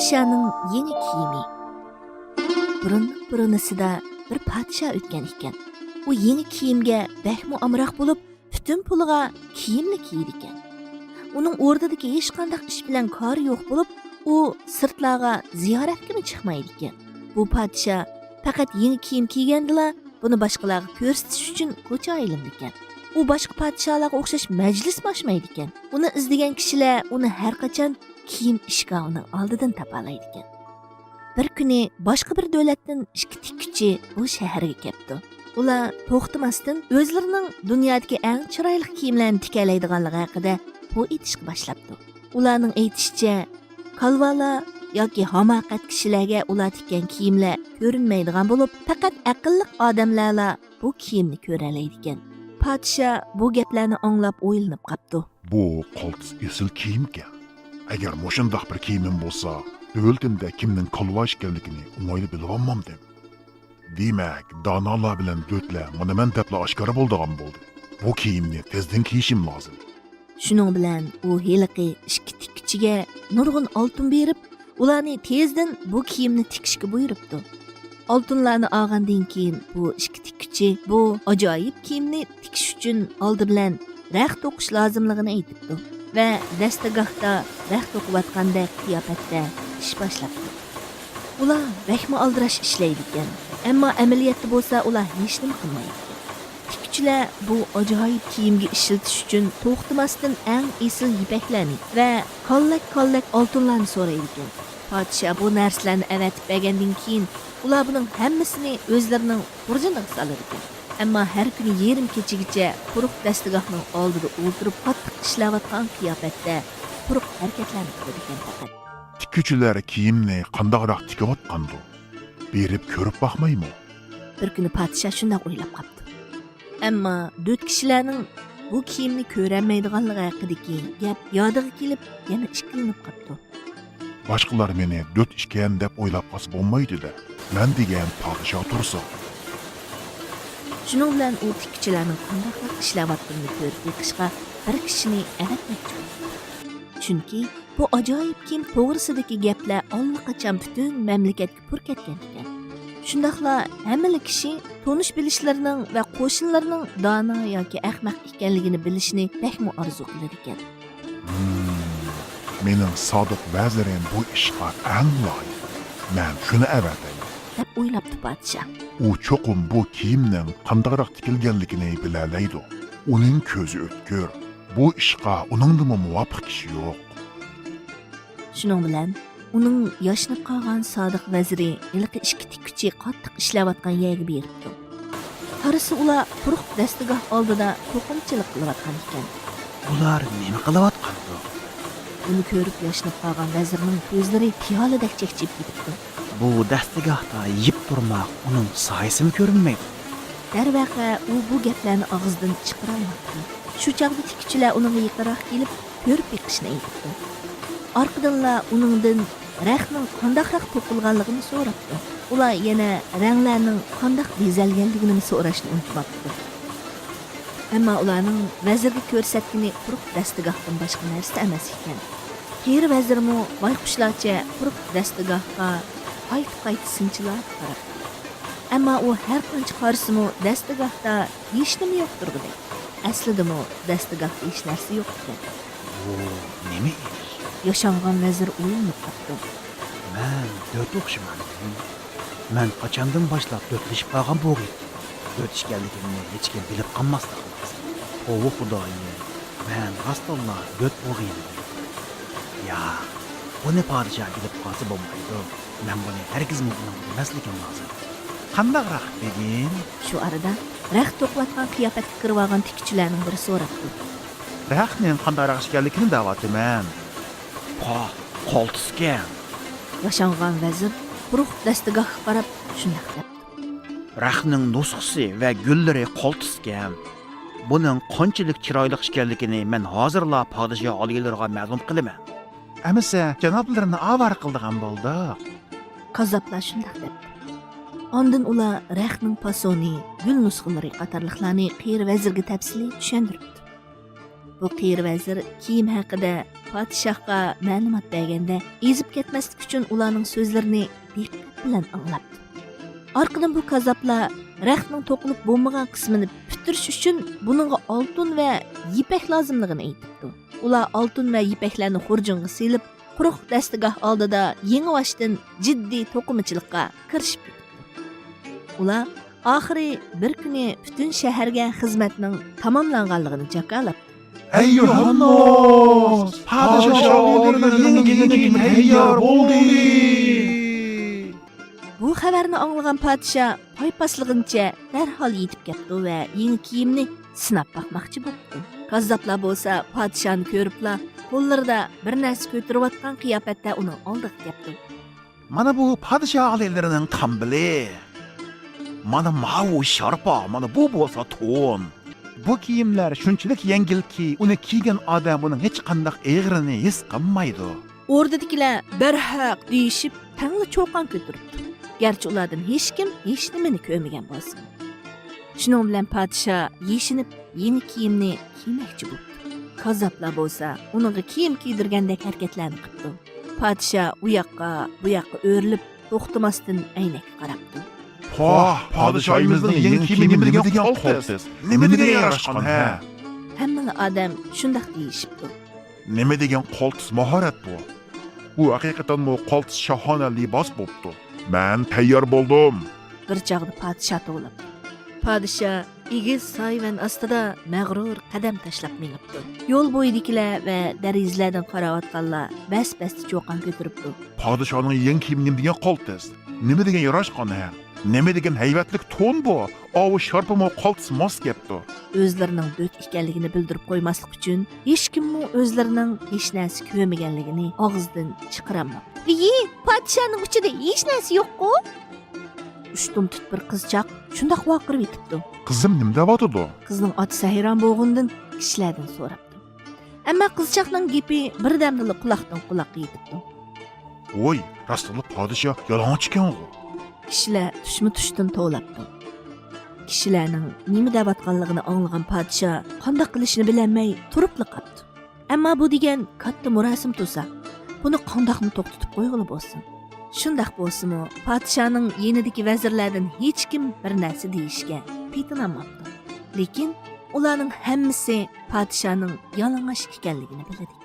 Padişahning yangi kiyimi. Burun-burunasida bir podshoh o'tgan ekan. U yangi kiyimga bakmu amroq bo'lib, butun puliga kiyimni kiydi ekan. Uning o'rnidagi hech qanday ish bilan kori yo'q bo'lib, u sirtlarga ziyoratga chiqmaydi ekan. Bu podshoh faqat yangi kiyim kiygandila buni boshqalarga ko'rsatish uchun ko'cha aylanadi ekan. U boshqa podshohlarga o'xshash majlis ochmaydi ekan. Uni izlagan kishilar uni har qachon kiyim ishkovining oldidan topalaydi ekan. Bir kuni boshqa bir davlatdan ikki tikkuchi bu shaharga kelibdi. Ular to'xtamasdan o'zlarining dunyodagi eng chiroyli kiyimlarni tikalaydiganligi haqida bu etishga boshlabdi. Ularning aytishicha, kalvalar yoki hamoqat kishilarga ular tikkan kiyimlar ko'rinmaydigan bo'lib, faqat aqlli odamlarla bu kiyimni ko'ra oladi ekan. Podshoh bu gaplarni anglab o'ylanib qopdi. Bu qoltis esil kiyimga. Agar moshundaq bir kiyimim bo'lsa, o'ltimda kimning kalvash ekanligini o'ng'ayli bilib olmam dem. Demak, donolar bilan do'tlar mana men tapla oshkora bo'ldigan bo'ldi. Bu kiyimni tezdan kiyishim lozim. Shuning bilan u heliqi ikki tikkichiga nurg'un oltin berib, ularni tezdan bu kiyimni tikishga buyuribdi. Oltinlarni olgandan keyin bu ikki tikkichi bu ajoyib kiyimni tikish uchun oldi bilan raxt to'qish lozimligini aytibdi va dastagahda raxt to'qiyotgandek qiyofatda ish boshlabdi. Ular rahma aldirash ishlaydi ekan, ammo amaliyotda bo'lsa ular hech nima qilmaydi. Tikuvchilar bu ajoyib kiyimga ishiltish uchun to'xtamasdan eng esil yipaklarni va kollak oltinlarni so'raydi ekan. Podshoh bu narsalarni avatib bergandan keyin ular buning hammasini o'zlarining xurjiniga solar ekan. Ammo har kuni yarim kechagacha quruq dastagahning oldida o'tirib qattiq ishlayotgan qiyofatda quruq harakatlarni qiladi ekan faqat. Tikuvchilar kiyimni qandoqroq tikayotgandi? Berib ko'rib baxmaymi? Bir kuni podshoh shunday o'ylab qopti. Ammo dört kishilarning bu kiyimni ko'rolmaydiganligi haqidagi gap yodiga kelib, yana ishqilinib qopti. Boshqalar meni dört ishkan deb o'ylab qolsa bo'lmaydi-da. Men degan podshoh tursa. Shuning bilan u tikuvchilarning qanday ishlayotganini ko'rib yiqishga bir kishini avatmoqchi bo'ldi. Chunki bu ajoyib kiyim to'g'risidagi gaplar allaqachon butun mamlakatga pur ketgan ekan. Shundaqla hamma kishi tonish bilishlarining va qo'shnilarining dono yoki ahmoq ekanligini bilishni bakmo orzu qilar ekan. Mening sodiq vazirim bu ishga eng loyiq. Men shuni avatay deb o'ylabdi podshoh. U cho'qim bu kiyimning qandoqroq tikilganligini bilalaydi. Uning ko'zi o'tkir. Bu ishga uningdan muvofiq kishi yo'q. Shuning bilan uning yoshnab qolgan sodiq vaziri ilqi ikki tikkuchi qattiq ishlayotgan yerga beribdi. Qarisi ular quruq dastagah oldida to'qimchilik qilayotgan ekan. Ular nima qilayotgandi? Uni ko'rib yoshnab qolgan vazirning ko'zlari piyoladek chekchib ketibdi. Bu dastagahda yib turmoq uning soyasimi ko'rinmaydi. Darvaqa u bu gaplarni og'zidan chiqara olmadi. Shu chaqda tikuvchilar uning yaqinroq kelib ko'rib yiqishni aytdi. Orqadanlar uningdan raxtning qandoqroq to'qilganligini so'rabdi. Ular yana ranglarning qandoq bezalganligini so'rashni unutmabdi. Ammo ularning vazirga ko'rsatgani quruq dastagahdan boshqa narsa emas ekan. Qeri vazirmi bayqushlarcha quruq dastagahga qayta sinchilab qarabdi. Ammo u har qancha qarsimi dastagahda hech nima yo'qdirdi. Aslida dastagahda hech narsa yo'q ekan. Bu nima ish? Yashangan vazir o'ylanib qopti. Men dört o'qishiman. Men qachondan boshlab dörtlashib qolgan bo'g'im. Dört ishganligimni hech kim bilib qolmasdi. Ovu xudoyi, men rostalla dört bo'g'im. Ya, buni podshoh bilib qolsa bo'lmaydi. Men buni hargiz bilmasligim lozim. Qandaqroq degin? Shu arada raxt to'qiyotgan qiyofatga kirib olgan tikuvchilarning biri so'rabdi. Raxtning qandaqroq ishganligini da'vatman. Qoltisga. Yashangan vazir quruq dastagahga qarab shunday debdi. Raxtning nusxasi va gullari qoltisga. Buning qanchalik chiroyli ekanligini men hozirla podshoh oliylariga ma'lum qilaman. Amisa janoblarini avar qildigan bo'ldi. Qazoblar shunday debdi. Ondan ular raxtning pasoni, gul nusxalari qatorliqlarni qeri vazirga tafsili tushuntiribdi. Bu qiyri vazir kiyim haqida podshohga ma'lumot berganda ezib ketmaslik uchun ularning so'zlarini diqqat bilan anglabdi. Orqadan bu kazaplar raxtning to'qilib bo'lmagan qismini bitirish uchun buningga oltin va yipak lozimligini aytibdi. Ular oltin va yipaklarni xurjunga silib, quruq dastigoh oldida yengivashdan jiddiy to'qimachilikqa kirishib ketdi. Ular oxiri bir kuni butun shaharga xizmatning tamomlanganligini jakalab Ey Yohannos! Padişah şagirdlerinin yeni tayyor oldu. Bu xabarni anglagan podshoh paypaslig'incha darhol yetib ketdi va yangi kiyimni sinab boqmoqchi bo'ldi. Kazzablar bo'lsa podshohni ko'ribla qo'llarida bir narsa ko'tarayotgan qiyofatda uning oldiga keldi. Mana bu padişah alaylarının kambili. Mana mavu şarpa, mana bu bolsa to'n. Bu kiyimler shunchalik yengil ki, uni kiygan odam uning hech qanday eg'irini his qilmaydi. O'rtadagilar barhaq deyishib, tangli cho'qon ko'taribdi. Garchi ulardan hech kim hech nimani ko'rmagan bo'lsin. Shuning bilan podshoh yeshinib yangi kiyimni kiymoqchi bo'ldi. Kazzablar bo'lsa, uningga kiyim kiydirgandek harakatlarni qildi. Podshoh u yoqqa, bu yoqqa o'rilib, to'xtamasdan aynakka qarabdi. Padişahımızın yeni kiyimi nima degan qolsiz? Nima degan yarashqan ha? Hamma odam shunday deyishibdi. Nima degan qoltis mahorat bu? Bu haqiqatan bu qoltis shahona libos bo'pti. Men tayyor bo'ldim. Bir chog'da podshoh to'lib. Podshoh egiz soyvan ostida mag'rur qadam tashlab minibdi. Yo'l bo'yidagilar va darizlardan qarayotganlar bas-bas cho'qon ko'taribdi. Padişahning yeni kiyimi nima degan qoltis? Nima degan yarashqan ha? Nima degan hayvatlik to'n bu? Ovu sharpamo qoltis mos kepti. O'zlarining do't ekanligini bildirib qo'ymaslik uchun hech kimmi o'zlarining hech narsa ko'rmaganligini og'zidan chiqaramadi. Podshohning uchida hech narsa yo'q-ku? Ushtum tut bir qizchaq shundoq vaqirib yetibdi. Qizim nima deyotdi? Qizning oti hayron bo'lgandan kishilardan so'rabdi. Ammo qizchaqning gapi birdamda quloqdan quloqqa yetibdi. Voy, rasululloh podshoh yolg'onchi ekan u. Kishilar tushma-tushdan tovlabdi. Kishilarning nima deyotganligini anglagan podshoh qanday qilishni bilmay turibli qoldi. Ammo bu degan katta murosim tursa, buni qandoqmi to'xtatib qo'yg'ili bo'lsin. Shundaq bo'lsa-mu, podshohning yenidagi vazirlardan hech kim bir narsa deyishga petinamabdi. Lekin ularning hammasi podshohning yalang'och ekanligini biladi.